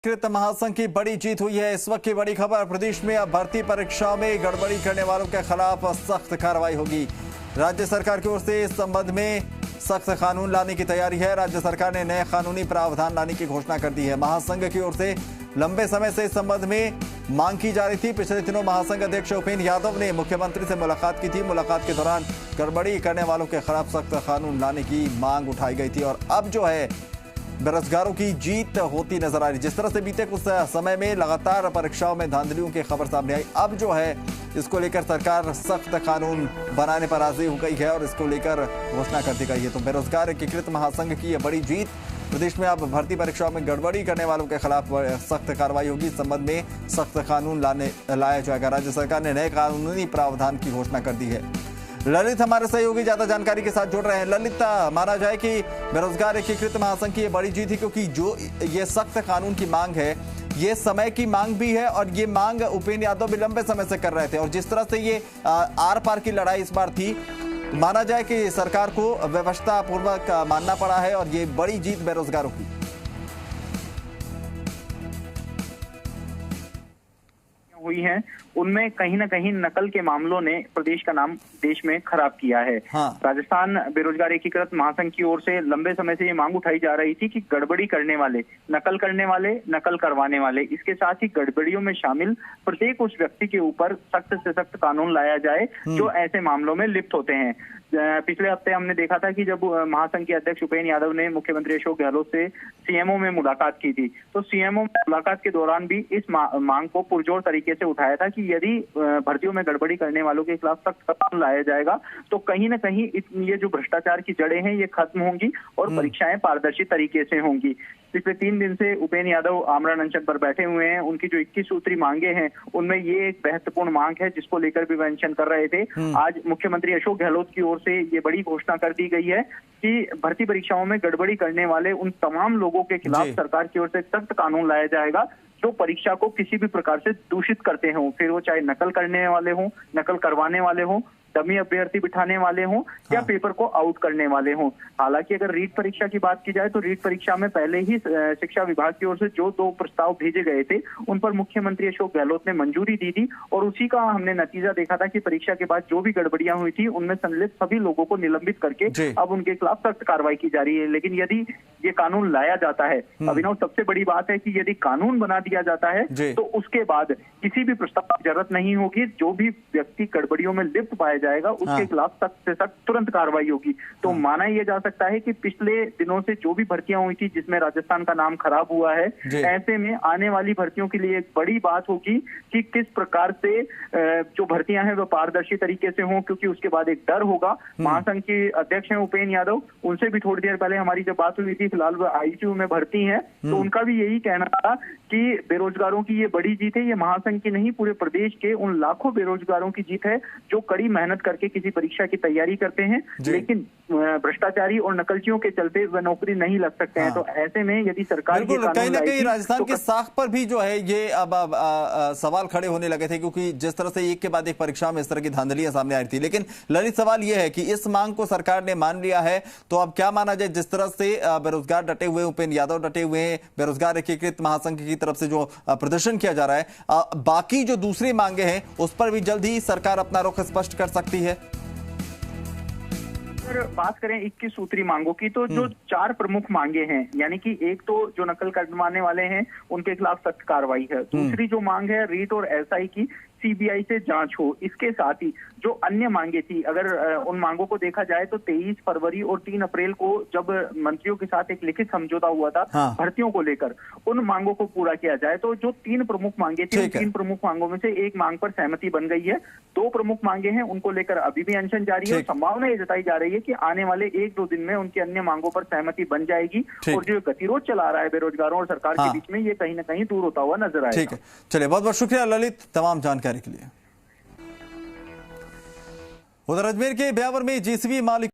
कृत महासंघ की बड़ी जीत हुई है। इस वक्त की बड़ी खबर, प्रदेश में अब भर्ती परीक्षाओं में गड़बड़ी करने वालों के खिलाफ सख्त कार्रवाई होगी। राज्य सरकार की ओर से इस संबंध में सख्त कानून लाने की तैयारी है। राज्य सरकार ने नए कानूनी प्रावधान लाने की घोषणा कर दी है। महासंघ की ओर से लंबे समय से इस संबंध में मांग की जा रही थी। पिछले दिनों महासंघ अध्यक्ष उपेंद्र यादव ने मुख्यमंत्री से मुलाकात की थी। मुलाकात के दौरान गड़बड़ी करने वालों के खिलाफ सख्त कानून लाने की मांग उठाई गई थी और अब जो है बेरोजगारों की जीत होती नजर आ रही। जिस तरह से बीते कुछ समय में लगातार परीक्षाओं में धांधलियों की खबर सामने आई, अब जो है इसको लेकर सरकार सख्त कानून बनाने पर राजी हो गई है और इसको लेकर घोषणा कर दी गई है। तो बेरोजगार एकीकृत महासंघ की यह बड़ी जीत। प्रदेश में अब भर्ती परीक्षाओं में गड़बड़ी करने वालों के खिलाफ सख्त कार्रवाई होगी। इस संबंध में सख्त कानून लाया जाएगा। राज्य सरकार ने नए कानूनी प्रावधान की घोषणा कर दी है। ललित हमारे सहयोगी ज्यादा जानकारी के साथ जुड़ रहे हैं। ललित, माना जाए कि बेरोजगार एकीकृत महासंघ की ये बड़ी जीत है, क्योंकि जो ये सख्त कानून की मांग है, ये समय की मांग भी है और ये मांग उपेंद्र यादव भी लंबे समय से कर रहे थे। और जिस तरह से ये आर पार की लड़ाई इस बार थी, माना जाए कि सरकार को व्यवस्था पूर्वक मानना पड़ा है और ये बड़ी जीत बेरोजगारों की हुई है। उनमें कहीं ना कहीं नकल के मामलों ने प्रदेश का नाम देश में खराब किया है। राजस्थान बेरोजगार एकीकृत महासंघ की ओर से लंबे समय से ये मांग उठाई जा रही थी कि गड़बड़ी करने वाले, नकल करवाने वाले, इसके साथ ही गड़बड़ियों में शामिल प्रत्येक उस व्यक्ति के ऊपर सख्त से सख्त कानून लाया जाए जो ऐसे मामलों में लिप्त होते हैं। पिछले हफ्ते हमने देखा था कि जब महासंघ के अध्यक्ष उपेंद्र यादव ने मुख्यमंत्री अशोक गहलोत से सीएमओ में मुलाकात की थी, तो सीएमओ मुलाकात के दौरान भी इस मांग को पुरजोर तरीके से उठाया था कि यदि भर्तियों में गड़बड़ी करने वालों के खिलाफ सख्त कानून लाया जाएगा तो कहीं ना कहीं ये जो भ्रष्टाचार की जड़ें हैं ये खत्म होंगी और परीक्षाएं पारदर्शी तरीके से होंगी। पिछले 3 दिन से उपेंद्र यादव आमरण अनशन पर बैठे हुए हैं। उनकी जो 21 सूत्री मांगे हैं उनमें ये एक महत्वपूर्ण मांग है जिसको लेकर भी मेंशन कर रहे थे। आज मुख्यमंत्री अशोक गहलोत की ओर से ये बड़ी घोषणा कर दी गई है कि भर्ती परीक्षाओं में गड़बड़ी करने वाले उन तमाम लोगों के खिलाफ सरकार की ओर से सख्त कानून लाया जाएगा जो परीक्षा को किसी भी प्रकार से दूषित करते हों, फिर वो चाहे नकल करने वाले हों, नकल करवाने वाले हों, डमी अभ्यर्थी बिठाने वाले हों या पेपर को आउट करने वाले हों। हालांकि अगर रीट परीक्षा की बात की जाए तो रीट परीक्षा में पहले ही शिक्षा विभाग की ओर से जो 2 प्रस्ताव भेजे गए थे उन पर मुख्यमंत्री अशोक गहलोत ने मंजूरी दी थी और उसी का हमने नतीजा देखा था कि परीक्षा के बाद जो भी गड़बड़ियां हुई थी उनमें संलिप्त सभी लोगों को निलंबित करके अब उनके खिलाफ सख्त कार्रवाई की जा रही है। लेकिन यदि ये कानून लाया जाता है, अभिनव, सबसे बड़ी बात है कि यदि कानून बना दिया जाता है तो उसके बाद किसी भी प्रस्ताव की जरूरत नहीं होगी। जो भी व्यक्ति गड़बड़ियों में लिप्त पाया जाएगा उसके खिलाफ सख्त से सख्त तुरंत कार्रवाई होगी। तो माना यह जा सकता है कि पिछले दिनों से जो भी भर्तियां हुई थी जिसमें राजस्थान का नाम खराब हुआ है, ऐसे में आने वाली भर्तियों के लिए एक बड़ी बात होगी कि किस प्रकार से जो भर्तियां हैं वो पारदर्शी तरीके से हों, क्योंकि उसके बाद एक डर होगा। महासंघ के अध्यक्ष हैं उपेंद्र यादव, उनसे भी थोड़ी देर पहले हमारी जब बात हुई थी, फिलहाल वो आईसीयू में भर्ती है, तो उनका भी यही कहना था कि बेरोजगारों की ये बड़ी जीत है, ये महासंघ की नहीं पूरे प्रदेश के उन लाखों बेरोजगारों की जीत है जो कड़ी मेहनत करके किसी परीक्षा की तैयारी करते हैं लेकिन भ्रष्टाचारी और नकलचियों के चलते वह नौकरी नहीं लग सकते हैं। तो ऐसे में यदि सरकार कहीं ना कहीं राजस्थान की साख पर भी जो है ये अब सवाल खड़े होने लगे थे, क्योंकि जिस तरह से एक के बाद एक परीक्षा में इस तरह की धांधलियां सामने आ रही थी। लेकिन ललित, सवाल यह है कि इस मांग को सरकार ने मान लिया है तो अब क्या माना जाए? जिस तरह से बेरोजगार डटे हुए, उपेंद्र यादव डटे हुए हैं, बेरोजगार एकीकृत महासंघ की तरफ से जो प्रदर्शन किया जा रहा है, बाकी जो दूसरी मांगे हैं उस पर भी जल्द ही सरकार अपना रुख स्पष्ट कर सकती है। अगर बात करें 21 सूत्री मांगों की तो जो 4 प्रमुख मांगे हैं, यानी कि एक तो जो नकल करवाने वाले हैं उनके खिलाफ सख्त कार्रवाई है। दूसरी जो मांग है रीट और एसआई की सीबीआई से जांच हो। इसके साथ ही जो अन्य मांगे थी, अगर उन मांगों को देखा जाए तो 23 फरवरी और 3 अप्रैल को जब मंत्रियों के साथ एक लिखित समझौता हुआ था भर्तियों को लेकर, उन मांगों को पूरा किया जाए तो जो 3 प्रमुख मांगे थी, 3 प्रमुख मांगों में से एक मांग पर सहमति बन गई है। 2 प्रमुख मांगे हैं उनको लेकर अभी भी अनशन जारी है। संभावना ये जताई जा रही है कि आने वाले 1-2 दिन में उनकी अन्य मांगों पर सहमति बन जाएगी और जो गतिरोध चला रहा है बेरोजगारों और सरकार के बीच में, ये कहीं ना कहीं दूर होता हुआ नजर आएगा। ठीक है, चलिए, बहुत बहुत शुक्रिया ललित तमाम जानकारी के लिए। उधर अजमेर के ब्यावर में जेसीबी मालिक